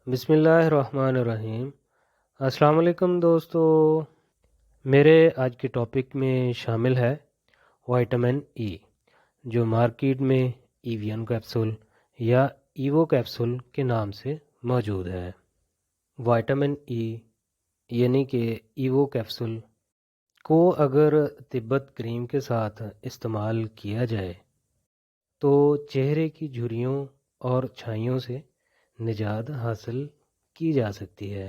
بسم اللہ الرحمن الرحیم۔ السلام علیکم دوستو، میرے آج کے ٹاپک میں شامل ہے وائٹامن ای، جو مارکیٹ میں ایوین کیپسول یا ایوو کیپسول کے نام سے موجود ہے۔ وائٹامن ای یعنی کہ ایوو کیپسول کو اگر تبت کریم کے ساتھ استعمال کیا جائے تو چہرے کی جھریوں اور چھائیوں سے نجات حاصل کی جا سکتی ہے۔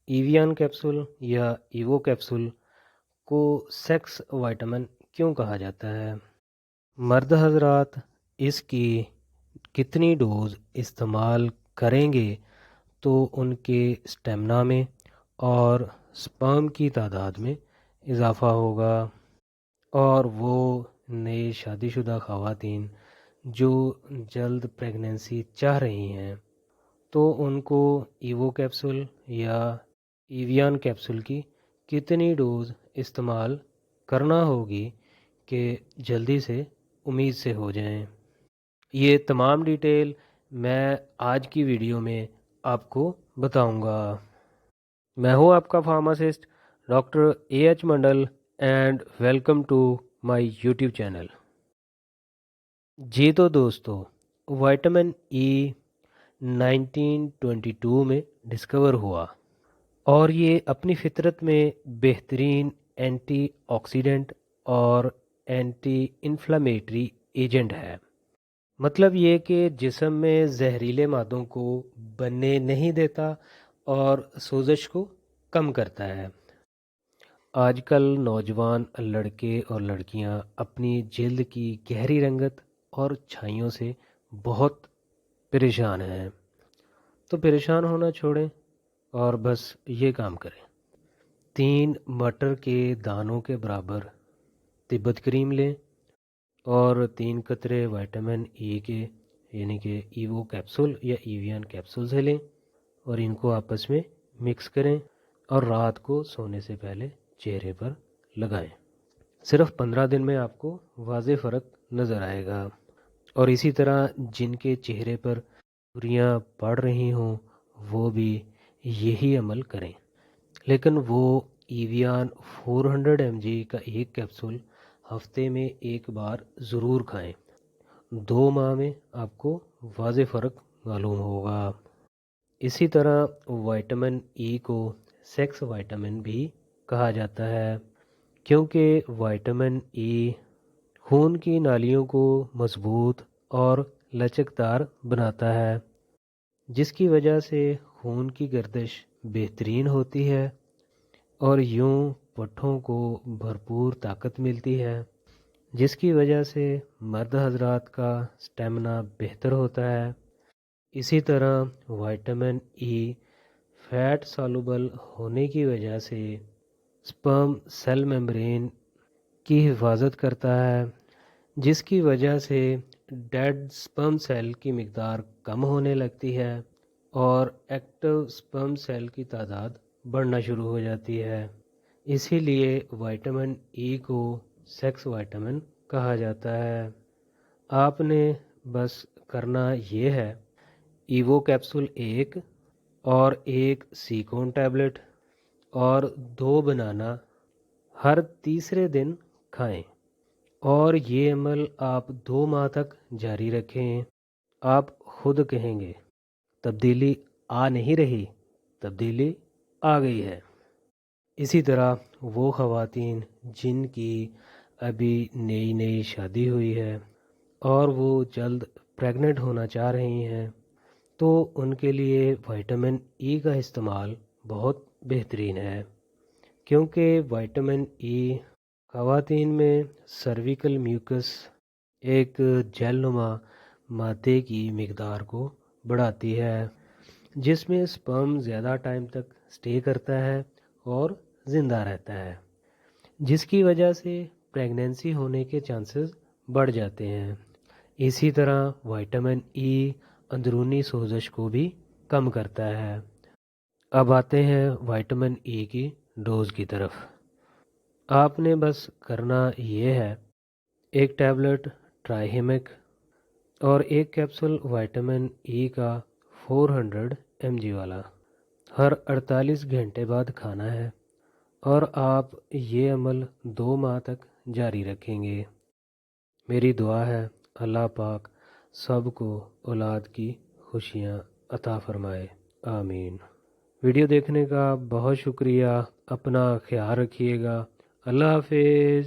ایویان کیپسول یا ایوو کیپسول کو سیکس وائٹامن کیوں کہا جاتا ہے؟ مرد حضرات اس کی کتنی ڈوز استعمال کریں گے تو ان کے سٹیمنا میں اور سپرم کی تعداد میں اضافہ ہوگا، اور وہ نئے شادی شدہ خواتین جو جلد پریگننسی چاہ رہی ہیں تو ان کو ایوو کیپسول یا ایویان کیپسول کی کتنی ڈوز استعمال کرنا ہوگی کہ جلدی سے امید سے ہو جائیں۔ یہ تمام ڈیٹیل میں آج کی ویڈیو میں آپ کو بتاؤں گا۔ میں ہوں آپ کا pharmacist doctor A H Mandal and welcome to my YouTube channel. جی تو دوستو، وائٹامن ای 1922 میں ڈسکور ہوا، اور یہ اپنی فطرت میں بہترین اینٹی آکسیڈنٹ اور اینٹی انفلامیٹری ایجنٹ ہے۔ مطلب یہ کہ جسم میں زہریلے مادوں کو بننے نہیں دیتا اور سوزش کو کم کرتا ہے۔ آج کل نوجوان لڑکے اور لڑکیاں اپنی جلد کی گہری رنگت اور چھائیوں سے بہت پریشان ہیں، تو پریشان ہونا چھوڑیں اور بس یہ کام کریں۔ 3 مٹر کے دانوں کے برابر تبت کریم لیں اور 3 قطرے وائٹامن ای کے یعنی کہ ایوو کیپسول یا ایویان کیپسول سے لیں، اور ان کو آپس میں مکس کریں اور رات کو سونے سے پہلے چہرے پر لگائیں۔ صرف 15 دن میں آپ کو واضح فرق نظر آئے گا، اور اسی طرح جن کے چہرے پر جھریاں پڑ رہی ہوں وہ بھی یہی عمل کریں، لیکن وہ ایویان 400 mg کا ایک کیپسول ہفتے میں ایک بار ضرور کھائیں۔ 2 ماہ میں آپ کو واضح فرق معلوم ہوگا۔ اسی طرح وائٹامن ای کو سیکس وائٹامن بھی کہا جاتا ہے، کیونکہ وائٹامن ای خون کی نالیوں کو مضبوط اور لچکدار بناتا ہے، جس کی وجہ سے خون کی گردش بہترین ہوتی ہے اور یوں پٹھوں کو بھرپور طاقت ملتی ہے، جس کی وجہ سے مرد حضرات کا سٹیمنا بہتر ہوتا ہے۔ اسی طرح وائٹامن ای فیٹ سالوبل ہونے کی وجہ سے سپرم سیل میمبرین کی حفاظت کرتا ہے، جس کی وجہ سے ڈیڈ سپرم سیل کی مقدار کم ہونے لگتی ہے اور ایکٹیو سپرم سیل کی تعداد بڑھنا شروع ہو جاتی ہے۔ اسی لیے وائٹامن ای کو سیکس وائٹامن کہا جاتا ہے۔ آپ نے بس کرنا یہ ہے، ایوو کیپسول 1 اور 1 سیکون ٹیبلٹ اور 2 بنانا ہر تیسرے دن کھائیں، اور یہ عمل آپ 2 ماہ تک جاری رکھیں۔ آپ خود کہیں گے تبدیلی آ نہیں رہی، تبدیلی آ گئی ہے۔ اسی طرح وہ خواتین جن کی ابھی نئی نئی شادی ہوئی ہے اور وہ جلد پریگننٹ ہونا چاہ رہی ہیں، تو ان کے لیے وائٹامن ای کا استعمال بہت بہترین ہے، کیونکہ وائٹامن ای خواتین میں سرویکل میوکس ایک جیل نما مادے کی مقدار کو بڑھاتی ہے، جس میں سپرم زیادہ ٹائم تک سٹے کرتا ہے اور زندہ رہتا ہے، جس کی وجہ سے پریگننسی ہونے کے چانسز بڑھ جاتے ہیں۔ اسی طرح وائٹامن ای اندرونی سوزش کو بھی کم کرتا ہے۔ اب آتے ہیں وائٹامن ای کی ڈوز کی طرف۔ آپ نے بس کرنا یہ ہے، 1 ٹیبلٹ ٹرائہیمک اور 1 کیپسول وائٹامن ای کا 400 mg والا ہر 48 گھنٹے بعد کھانا ہے، اور آپ یہ عمل 2 ماہ تک جاری رکھیں گے۔ میری دعا ہے اللہ پاک سب کو اولاد کی خوشیاں عطا فرمائے، آمین۔ ویڈیو دیکھنے کا بہت شکریہ، اپنا خیال رکھیے گا، اللہ حافظ۔